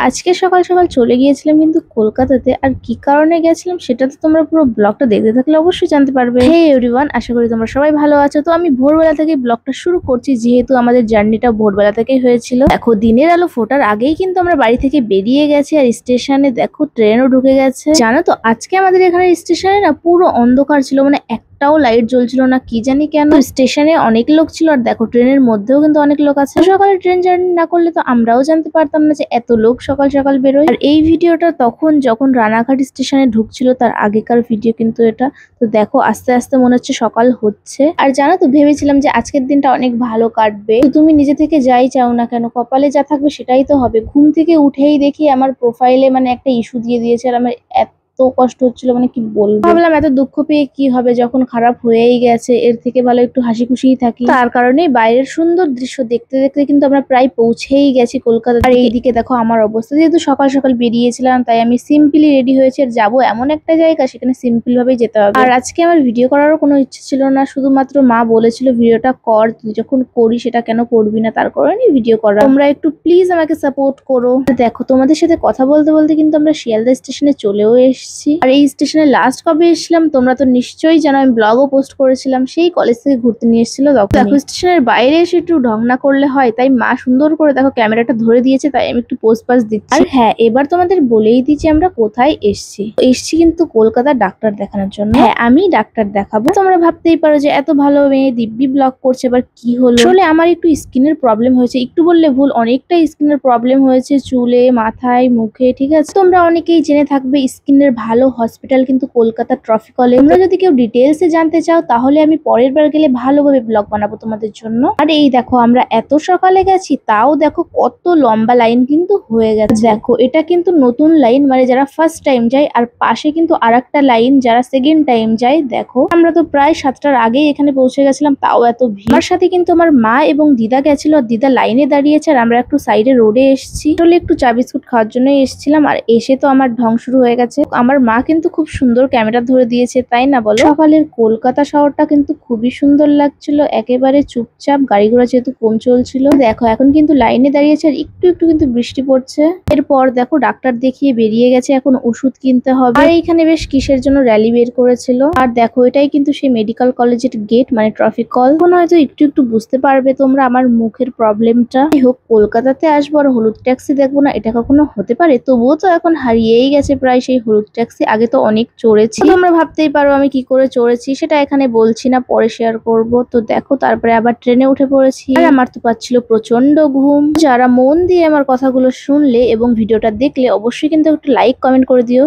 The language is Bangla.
আজকে সকাল সকাল চলে গিয়েছিলাম কিন্তু কলকাতাতে। আর কি কারণে গেছিলাম সেটা তো তোমরা পুরো ব্লগটা দেখতে থাকলে অবশ্যই জানতে পারবে। হে এভরিওয়ান, আশা করি তোমরা সবাই ভালো আছো। তো আমি ভোরবেলা থেকে ব্লগটা শুরু করছি, যেহেতু আমাদের জার্নিটা ভোরবেলা থেকেই হয়েছিল। দেখো দিনের আলো ফোটার আগেই কিন্তু আমরা বাড়ি থেকে বেরিয়ে গেছি, আর স্টেশনে দেখো ট্রেনও ঢুকে গেছে। জানো তো আজকে আমাদের এখানে স্টেশনে না পুরো অন্ধকার ছিল, মানে একটাও লাইট জ্বলছিল না, কি জানি কেন। স্টেশনে অনেক লোক ছিল, আর দেখো ট্রেনের মধ্যেও কিন্তু অনেক লোক আছে। সকালে ট্রেন জার্নি না করলে তো আমরাও জানতে পারতাম না যে এত লোক সকাল সকাল বেরোয়। আর এই ভিডিওটা তখন যখন রানাঘাট স্টেশনে ঢুকছিল তার আগেকার ভিডিও কিন্তু এটা। তো দেখো আস্তে আস্তে মনে হচ্ছে সকাল হচ্ছে। আর জানো তো ভেবেছিলাম যে আজকের দিনটা অনেক ভালো কাটবে। তো তুমি নিজে থেকে যাই চাও না কেন, কপালে যা থাকবে সেটাই তো হবে। ঘুম থেকে উঠেই দেখি আমার প্রোফাইলে মানে একটা ইস্যু দিয়ে দিয়েছে, আর আমার এত কষ্ট হচ্ছিল, মানে কি বলবো। ভাবলাম এত দুঃখ পেয়ে কি হবে, যখন খারাপ হয়েই গেছে এর থেকে ভালো একটু হাসি খুশিই থাকি। তার কারণে বাইরের সুন্দর দৃশ্য দেখতে দেখতে কিন্তু আমরা প্রায় পৌঁছেই গেছি কলকাতা। আর এইদিকে দেখো আমার অবস্থা, যেহেতু সকাল সকাল বেরিয়েছিলাম তাই আমি সিম্পলি রেডি হয়েছি। আর যাবো এমন একটা জায়গা, সেখানে সিম্পল ভাবেই যেতে হবে। আর আজকে আমার ভিডিও করারও কোনো ইচ্ছে ছিল না, শুধুমাত্র মা বলেছিল ভিডিওটা কর, তুই যখন করি সেটা কেন করবি না, তার কারণে ভিডিও করা। তোমরা একটু প্লিজ আমাকে সাপোর্ট করো। দেখো তোমাদের সাথে কথা বলতে বলতে কিন্তু আমরা শিয়ালদা স্টেশনে চলেও এসেছি। আর এই স্টেশনে লাস্ট কবে এসেছিলাম তোমরা তো নিশ্চয়ই জানো, আমি ব্লগও পোস্ট করেছিলাম, সেই কলেজ থেকে ঘুরতে নিয়ে এসেছিল তখন। দেখো স্টেশনের বাইরে এসে একটু ঢং না করলে হয়, তাই মা সুন্দর করে দেখো ক্যামেরাটা ধরে দিয়েছে, তাই আমি একটু পোস্ট পাস দিচ্ছি। আর হ্যাঁ, এবার তোমাদের বলেই দিচ্ছি আমরা কোথায় এসেছি কিন্তু কলকাতার ডাক্তার দেখানোর জন্য। হ্যাঁ, আমি ডাক্তার দেখাবো। তোমরা ভাবতেই পারো যে এত ভালো মেয়ে দিব্যি ব্লগ করছে, এবার কি হলো। আসলে আমার একটু স্কিনের প্রবলেম হয়েছে, একটু বললে ভুল, অনেকটা স্কিনের প্রবলেম হয়েছে, চুলে, মাথায়, মুখে। ঠিক আছে, তোমরা অনেকেই জেনে থাকবে স্কিনের ভালো হসপিটাল কিন্তু কলকাতা ট্রফি কলেজ। তোমরা যদি কেউ ডিটেলসে জানতে চাও তাহলে আমি পরের বার গেলে ভালোভাবে ব্লগ বানাবো তোমাদের জন্য। আর এই দেখো আমরা এত সকালে গেছি, তাও দেখো কত লম্বা লাইন কিন্তু হয়ে গেছে। দেখো এটা কিন্তু নতুন লাইন, মানে যারা ফার্স্ট টাইম যায়, আর পাশে কিন্তু আরেকটা লাইন যারা সেকেন্ড টাইম যায়। দেখো আমরা তো প্রায় 7টার আগেই এখানে পৌঁছে গেছিলাম, তাও এত ভিড়। আমার সাথে কিন্তু আমার মা এবং দিদা গেছিল, আর দিদা লাইনে দাঁড়িয়েছে, আর আমরা একটু সাইডে রোডে এসেছি। আসলে একটু চা বিস্কুট খাওয়ার জন্য এসেছিলাম, আর এসে তো আমার ঢং শুরু হয়ে গেছে। আমার মা কিন্তু খুব সুন্দর ক্যামেরা ধরে দিয়েছে, তাই না বলো। সকালের কলকাতা শহরটা কিন্তু খুবই সুন্দর লাগছিল, একেবারে চুপচাপ, গাড়ি ঘোড়া যেহেতু কম চলছিল। দেখো এখন কিন্তু লাইনে দাঁড়িয়েছে, আর একটু একটু কিন্তু বৃষ্টি পড়ছে। এরপর দেখো ডাক্তার দেখিয়ে বেরিয়ে গেছে, এখন ওষুধ কিনতে হবে। আর এইখানে বেশ কিসের জন্য র্যালি বের করেছিল। আর দেখো এটাই কিন্তু সেই মেডিকেল কলেজের গেট, মানে ট্রাফিক কল। এখন হয়তো একটু একটু বুঝতে পারবে তোমরা আমার মুখের প্রবলেমটা। যাই হোক, কলকাতাতে আসবো আর হলুদ ট্যাক্সি দেখবো না, এটা কখনো হতে পারে। তবুও তো এখন হারিয়েই গেছে প্রায় সেই হলুদ ট্যাক্সি। আগে তো অনেক চড়েছি, তোমরা ভাবতেই পারো আমি কি করে চড়েছি, সেটা এখানে বলছি না, পরে শেয়ার করব। তো দেখো তারপরে আবার ট্রেনে উঠে পড়েছি, আর আমার তো পাচ্ছিল প্রচন্ড ঘুম। যারা মন দিয়ে আমার কথাগুলো শুনলে এবং ভিডিওটা দেখলে অবশ্যই কিন্তু একটু লাইক কমেন্ট করে দিও।